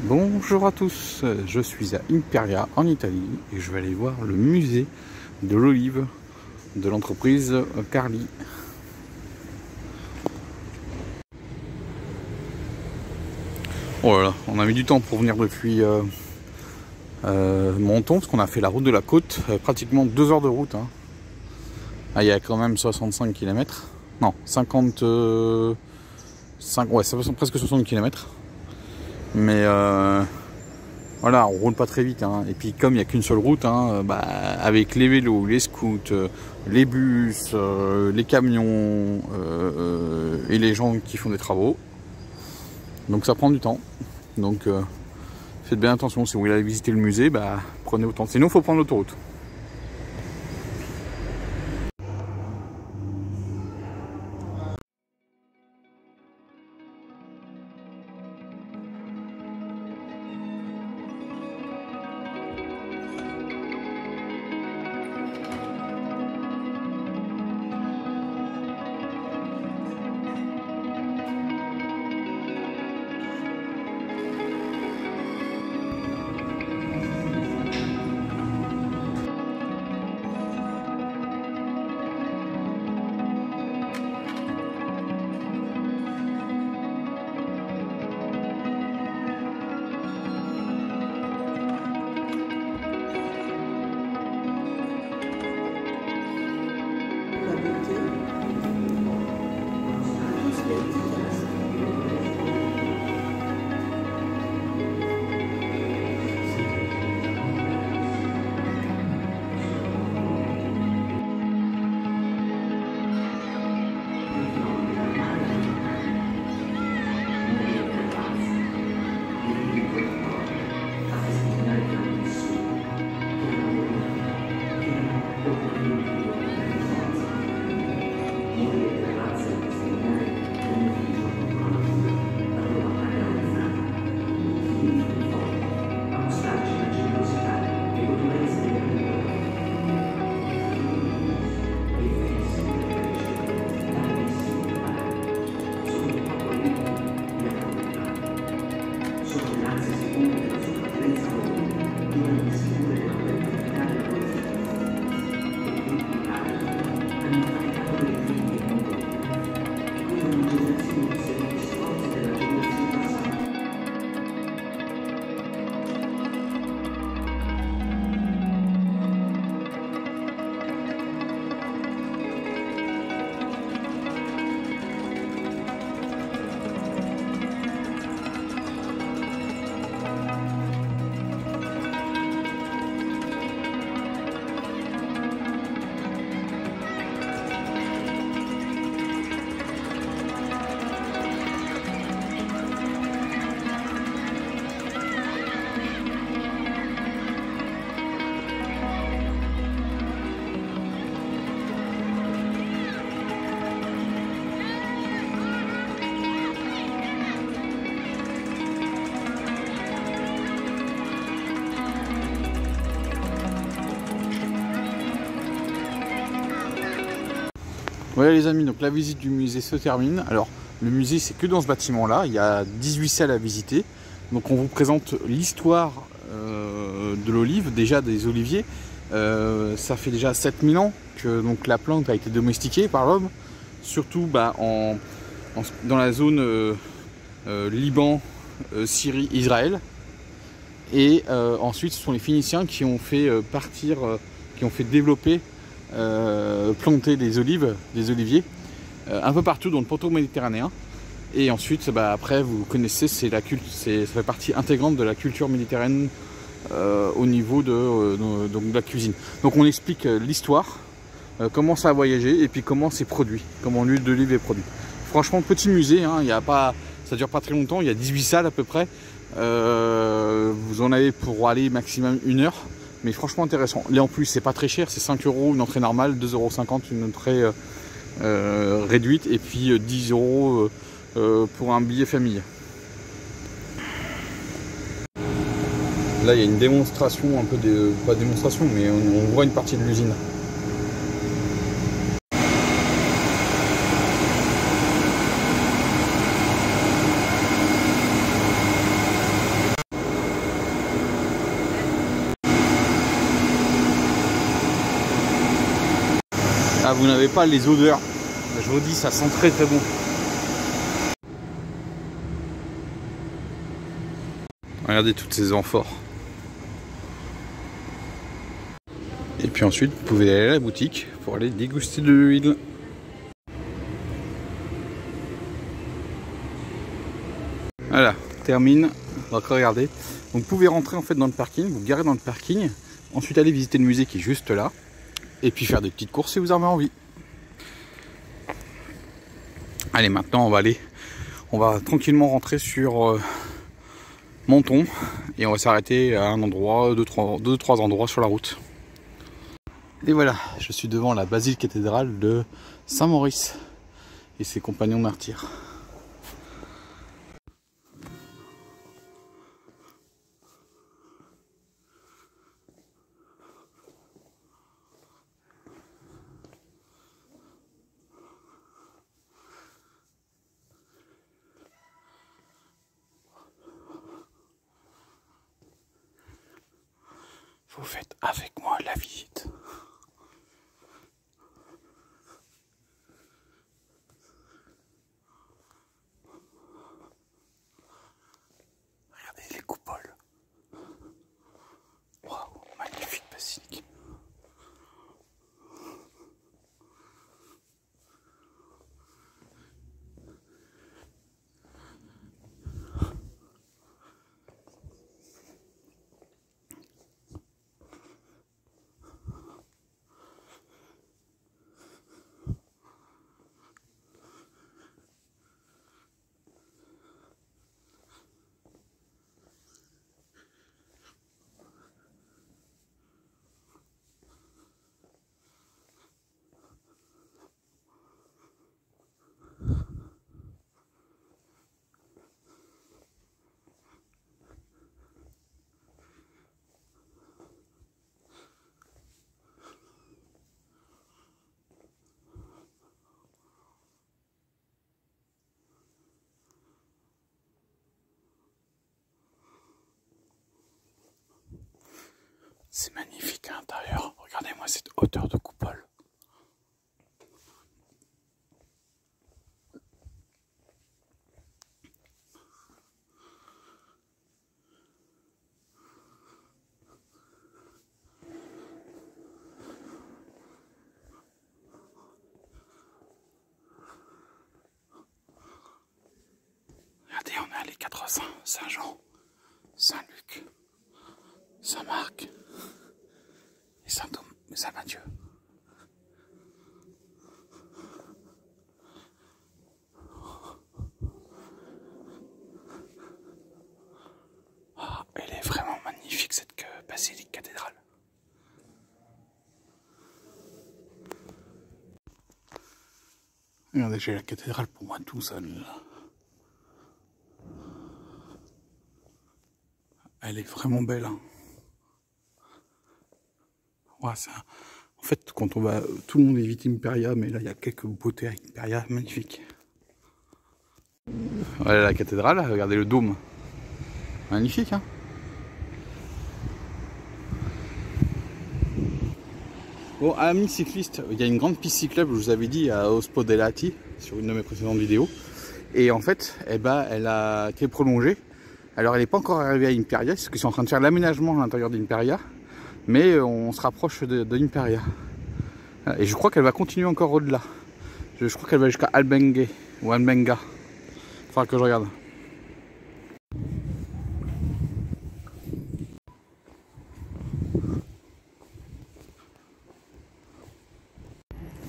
Bonjour à tous, je suis à Imperia en Italie et je vais aller voir le musée de l'olive de l'entreprise Carli. Oh là là, on a mis du temps pour venir depuis Menton parce qu'on a fait la route de la côte, pratiquement 2 heures de route. Hein. Ah, il y a quand même 65 km, non 55, ouais ça fait presque 60 km. Mais voilà, on roule pas très vite. Hein. Et puis comme il n'y a qu'une seule route, hein, avec les vélos, les scouts, les bus, les camions et les gens qui font des travaux. Donc ça prend du temps. Donc faites bien attention, si vous voulez aller visiter le musée, prenez autant. Sinon il faut prendre l'autoroute. Voilà les amis, donc la visite du musée se termine. Alors le musée c'est que dans ce bâtiment là, il y a 18 salles à visiter. Donc on vous présente l'histoire de l'olive, déjà des oliviers. Ça fait déjà 7000 ans que donc, la plante a été domestiquée par l'homme, surtout dans la zone Liban, Syrie, Israël. Et ensuite ce sont les Phéniciens qui ont fait qui ont fait développer planter des oliviers un peu partout dans le pourtour méditerranéen. Et ensuite après vous connaissez, ça fait partie intégrante de la culture méditerranéenne au niveau de la cuisine. Donc on explique l'histoire, comment ça a voyagé et puis comment c'est produit, comment l'huile d'olive est produite. Franchement petit musée, hein, ça dure pas très longtemps, il y a 18 salles à peu près, vous en avez pour aller maximum 1 heure. Mais franchement intéressant. Là en plus c'est pas très cher, c'est 5 € une entrée normale, 2,50 € une entrée réduite et puis 10 € pour un billet famille. Là il y a une démonstration, un peu pas démonstration, mais on voit une partie de l'usine. Ah, vous n'avez pas les odeurs. Je vous dis, ça sent très très bon. Regardez toutes ces amphores. Et puis ensuite, vous pouvez aller à la boutique pour aller déguster de l'huile. Voilà, termine. On va regarder. Donc, vous pouvez rentrer en fait dans le parking, vous garez dans le parking, ensuite aller visiter le musée qui est juste là, et puis faire des petites courses si vous en avez envie. Allez, maintenant on va tranquillement rentrer sur Menton et on va s'arrêter à un endroit, deux, trois endroits sur la route. Et voilà, je suis devant la basilique cathédrale de Saint-Maurice et ses compagnons martyrs. Vous faites avec moi la visite. Regardez les coupoles. Waouh, magnifique basilique. C'est magnifique à l'intérieur. Regardez-moi cette hauteur de coupole. Regardez, on est à les 4 saints, Saint-Jean, Saint-Luc, Saint-Marc et Saint-Mathieu. Ah, elle est vraiment magnifique cette basilique cathédrale. Regardez, j'ai la cathédrale pour moi tout seul. Elle est vraiment belle. Hein. Ouais, en fait, quand on va, tout le monde évite Imperia, mais là, il y a quelques beautés à Imperia magnifiques. Voilà la cathédrale, regardez le dôme. Magnifique, hein. Bon, amis cyclistes, il y a une grande piste cyclable, je vous avais dit, à Ospedaletti, sur une de mes précédentes vidéos. Et en fait, eh ben, elle a été prolongée. Alors, elle n'est pas encore arrivée à Imperia, parce qu'ils sont en train de faire l'aménagement à l'intérieur d'Imperia. Mais on se rapproche de Imperia. Et je crois qu'elle va continuer encore au-delà. Je crois qu'elle va jusqu'à Albenga ou Albenga. Il faudra que je regarde.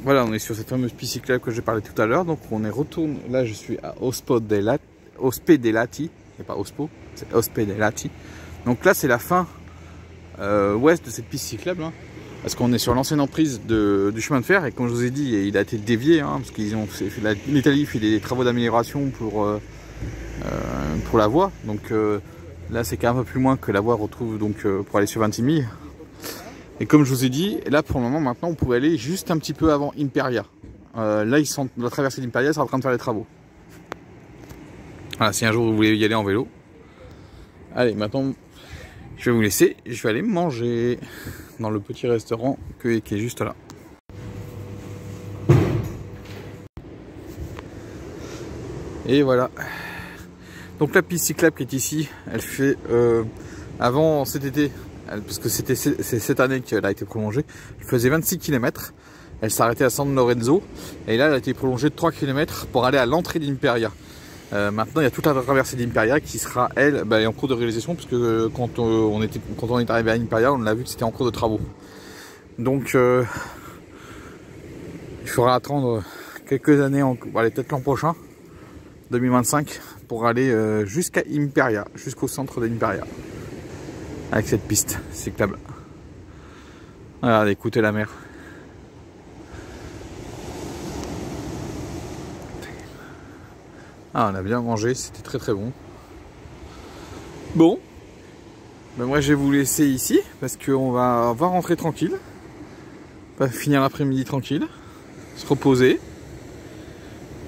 Voilà, on est sur cette fameuse piste cyclable que j'ai parlé tout à l'heure. Donc on est retourné. Là, je suis à Ospedaletti. C'est pas Ospo, c'est Ospedaletti. Donc là, c'est la fin ouest de cette piste cyclable. Hein, parce qu'on est sur l'ancienne emprise du chemin de fer. Et comme je vous ai dit, il a été dévié. Hein, parce qu'ils ont l'Italie fait des travaux d'amélioration pour la voie. Donc là, c'est quand même un peu plus loin que la voie retrouve donc pour aller sur Ventimille. Et comme je vous ai dit, là pour le moment maintenant on pouvait aller juste un petit peu avant Imperia. Là ils sont la traversée d'Imperia, c'est en train de faire les travaux. Voilà, si un jour vous voulez y aller en vélo. Allez, maintenant je vais vous laisser, je vais aller manger dans le petit restaurant qui est juste là. Et voilà. Donc la piste cyclable qui est ici, elle fait avant cet été, parce que c'est cette année qu'elle a été prolongée, elle faisait 26 km. Elle s'arrêtait à San Lorenzo et là elle a été prolongée de 3 km pour aller à l'entrée d'Imperia. Maintenant il y a toute la traversée d'Imperia qui sera elle en cours de réalisation, parce que quand on est arrivé à Imperia, on a vu que c'était en cours de travaux. Donc il faudra attendre quelques années, peut-être l'an prochain, 2025, pour aller jusqu'à Imperia, jusqu'au centre d'Imperia, avec cette piste cyclable. Regardez, écoutez la mer. Ah, on a bien mangé, c'était très très bon. Bon, moi je vais vous laisser ici parce qu'on va rentrer tranquille. On va finir l'après-midi tranquille, se reposer.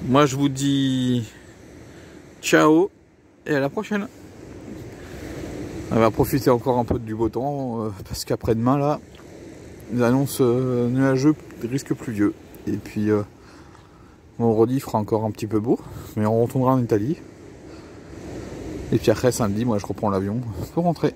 Moi je vous dis ciao et à la prochaine. On va profiter encore un peu du beau temps parce qu'après-demain là, ils annoncent nuageux, risque pluvieux. Et puis vendredi il fera encore un petit peu beau, mais on retournera en Italie. Et puis après samedi, moi je reprends l'avion pour rentrer.